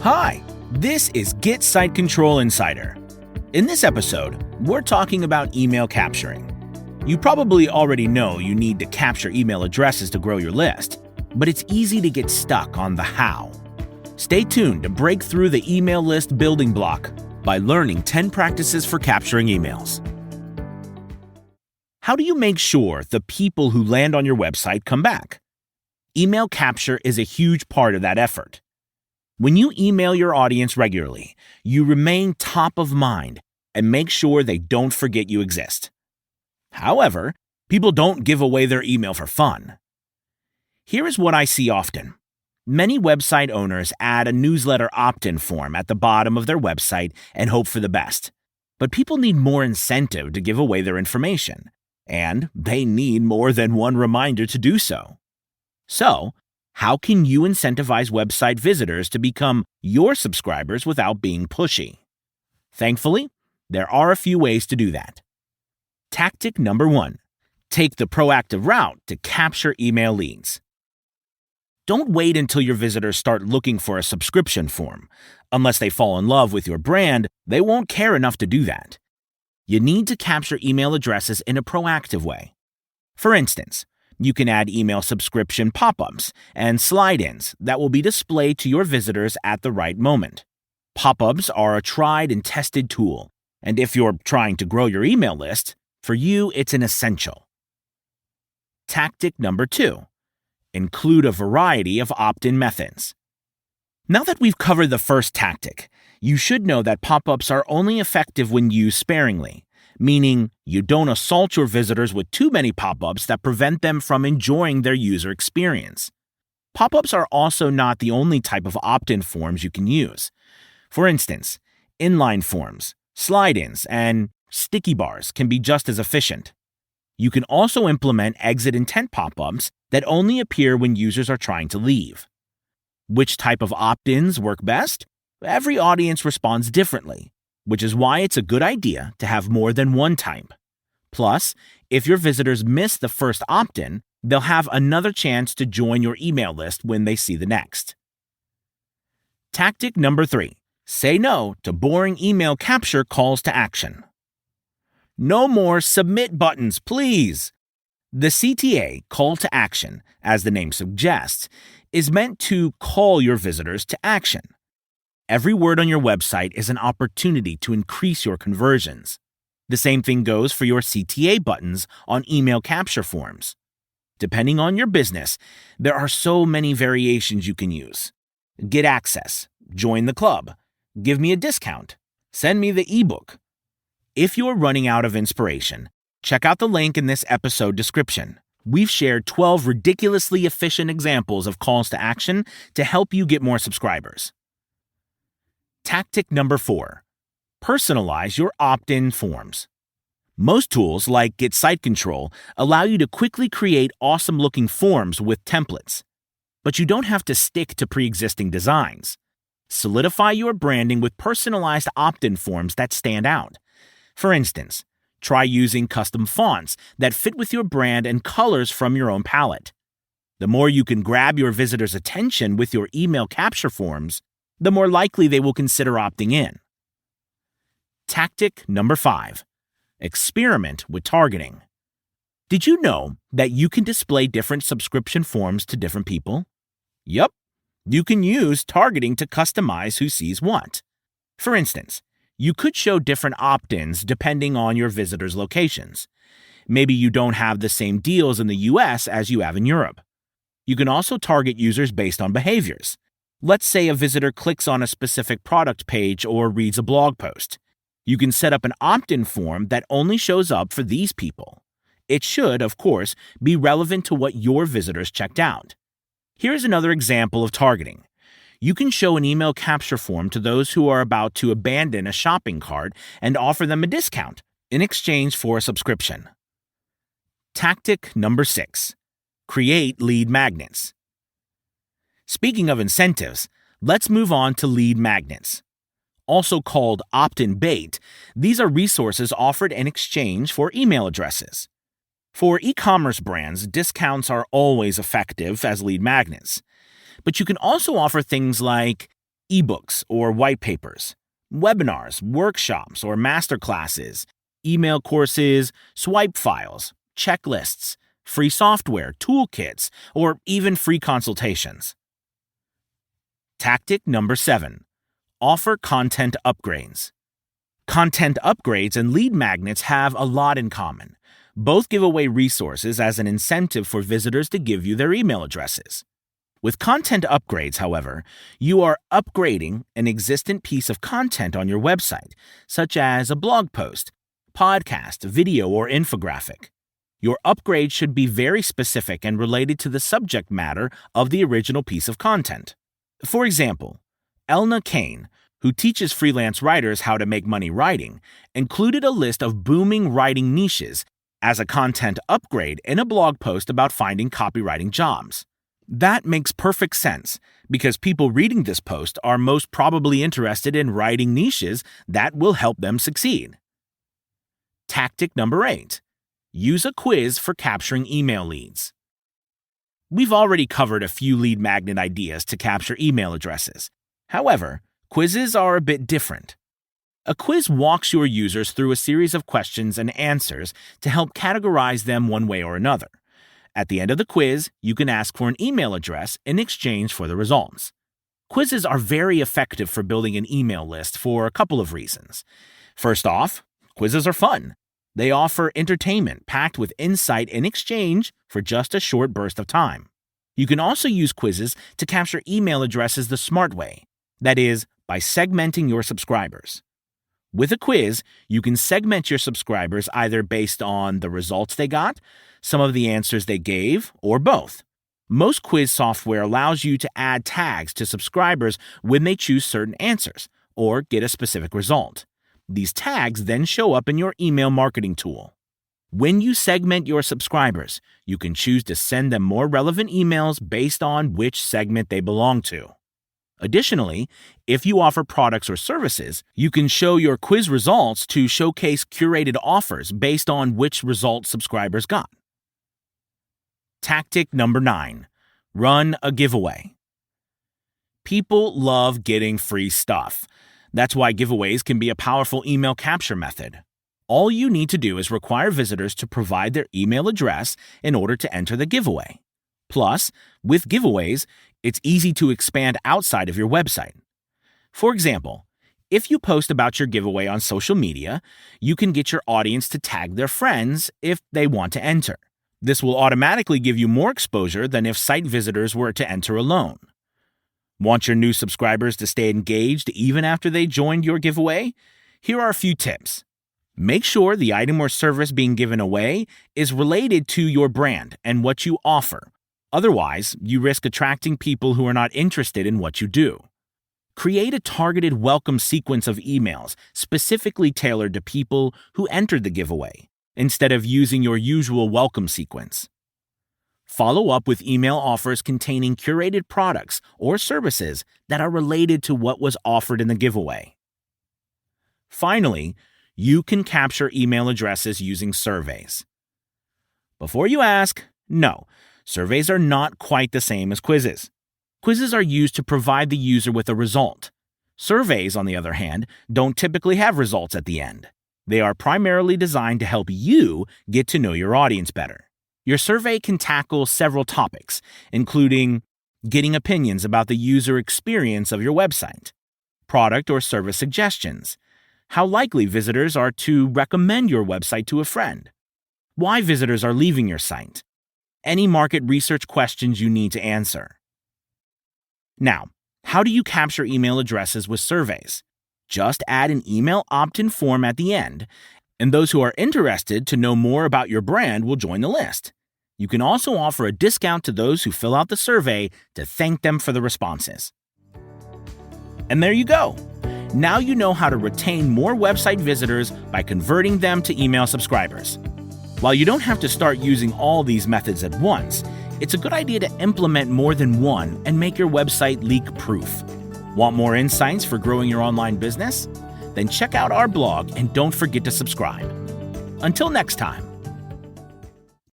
Hi, this is Get Site Control Insider. In this episode, we're talking about email capturing. You probably already know you need to capture email addresses to grow your list, but it's easy to get stuck on the how. Stay tuned to break through the email list building block by learning 10 practices for capturing emails. How do you make sure the people who land on your website come back? Email capture is a huge part of that effort. When you email your audience regularly, you remain top of mind and make sure they don't forget you exist. However, people don't give away their email for fun. Here is what I see often. Many website owners add a newsletter opt-in form at the bottom of their website and hope for the best. But people need more incentive to give away their information, and they need more than one reminder to do so. So, how can you incentivize website visitors to become your subscribers without being pushy? Thankfully, there are a few ways to do that. Tactic number 1. Take the proactive route to capture email leads. Don't wait until your visitors start looking for a subscription form. Unless they fall in love with your brand, they won't care enough to do that. You need to capture email addresses in a proactive way. For instance, you can add email subscription pop-ups and slide-ins that will be displayed to your visitors at the right moment. Pop-ups are a tried and tested tool, and if you're trying to grow your email list, for you it's an essential. Tactic number 2. Include a variety of opt-in methods. Now that we've covered the first tactic, you should know that pop-ups are only effective when used sparingly, meaning you don't assault your visitors with too many pop-ups that prevent them from enjoying their user experience. Pop-ups are also not the only type of opt-in forms you can use. For instance, inline forms, slide-ins, and sticky bars can be just as efficient. You can also implement exit intent pop-ups that only appear when users are trying to leave. Which type of opt-ins work best? Every audience responds differently, which is why it's a good idea to have more than one type. Plus, if your visitors miss the first opt-in, they'll have another chance to join your email list when they see the next. Tactic number 3. Say no to boring email capture calls to action. No more submit buttons, please. The CTA, call to action, as the name suggests, is meant to call your visitors to action. Every word on your website is an opportunity to increase your conversions. The same thing goes for your CTA buttons on email capture forms. Depending on your business, there are so many variations you can use. Get access, join the club, give me a discount, send me the ebook. If you're running out of inspiration, check out the link in this episode description. We've shared 12 ridiculously efficient examples of calls to action to help you get more subscribers. Tactic number 4. Personalize your opt-in forms. Most tools like Get Site Control allow you to quickly create awesome-looking forms with templates. But you don't have to stick to pre-existing designs. Solidify your branding with personalized opt-in forms that stand out. For instance, try using custom fonts that fit with your brand and colors from your own palette. The more you can grab your visitors' attention with your email capture forms, the more likely they will consider opting in. Tactic number 5. Experiment with targeting. Did you know that you can display different subscription forms to different people? Yup, you can use targeting to customize who sees what. For instance, you could show different opt-ins depending on your visitors' locations. Maybe you don't have the same deals in the US as you have in Europe. You can also target users based on behaviors. Let's say a visitor clicks on a specific product page or reads a blog post. You can set up an opt-in form that only shows up for these people. It should, of course, be relevant to what your visitors checked out. Here's another example of targeting. You can show an email capture form to those who are about to abandon a shopping cart and offer them a discount in exchange for a subscription. Tactic number 6. Create lead magnets. Speaking of incentives, let's move on to lead magnets. Also called opt-in bait, these are resources offered in exchange for email addresses. For e-commerce brands, discounts are always effective as lead magnets. But you can also offer things like ebooks or white papers, webinars, workshops or masterclasses, email courses, swipe files, checklists, free software, toolkits, or even free consultations. Tactic number 7. Offer content upgrades. Content upgrades and lead magnets have a lot in common. Both give away resources as an incentive for visitors to give you their email addresses. With content upgrades, however, you are upgrading an existing piece of content on your website, such as a blog post, podcast, video, or infographic. Your upgrade should be very specific and related to the subject matter of the original piece of content. For example, Elna Kane, who teaches freelance writers how to make money writing, included a list of booming writing niches as a content upgrade in a blog post about finding copywriting jobs. That makes perfect sense because people reading this post are most probably interested in writing niches that will help them succeed. Tactic number 8. Use a quiz for capturing email leads. We've already covered a few lead magnet ideas to capture email addresses. However, quizzes are a bit different. A quiz walks your users through a series of questions and answers to help categorize them one way or another. At the end of the quiz, you can ask for an email address in exchange for the results. Quizzes are very effective for building an email list for a couple of reasons. First off, quizzes are fun. They offer entertainment packed with insight in exchange for just a short burst of time. You can also use quizzes to capture email addresses the smart way, that is, by segmenting your subscribers. With a quiz, you can segment your subscribers either based on the results they got, some of the answers they gave, or both. Most quiz software allows you to add tags to subscribers when they choose certain answers or get a specific result. These tags then show up in your email marketing tool. When you segment your subscribers, you can choose to send them more relevant emails based on which segment they belong to. Additionally, if you offer products or services, you can show your quiz results to showcase curated offers based on which results subscribers got. Tactic number 9. Run a giveaway. People love getting free stuff. That's why giveaways can be a powerful email capture method. All you need to do is require visitors to provide their email address in order to enter the giveaway. Plus, with giveaways, it's easy to expand outside of your website. For example, if you post about your giveaway on social media, you can get your audience to tag their friends if they want to enter. This will automatically give you more exposure than if site visitors were to enter alone. Want your new subscribers to stay engaged even after they joined your giveaway? Here are a few tips. Make sure the item or service being given away is related to your brand and what you offer. Otherwise, you risk attracting people who are not interested in what you do. Create a targeted welcome sequence of emails specifically tailored to people who entered the giveaway, instead of using your usual welcome sequence. Follow up with email offers containing curated products or services that are related to what was offered in the giveaway. Finally, you can capture email addresses using surveys. Before you ask, no, surveys are not quite the same as quizzes. Quizzes are used to provide the user with a result. Surveys, on the other hand, don't typically have results at the end. They are primarily designed to help you get to know your audience better. Your survey can tackle several topics, including getting opinions about the user experience of your website, product or service suggestions, how likely visitors are to recommend your website to a friend, why visitors are leaving your site, any market research questions you need to answer. Now, how do you capture email addresses with surveys? Just add an email opt-in form at the end, and those who are interested to know more about your brand will join the list. You can also offer a discount to those who fill out the survey to thank them for the responses. And there you go. Now you know how to retain more website visitors by converting them to email subscribers. While you don't have to start using all these methods at once, it's a good idea to implement more than one and make your website leak-proof. Want more insights for growing your online business? Then check out our blog and don't forget to subscribe. Until next time.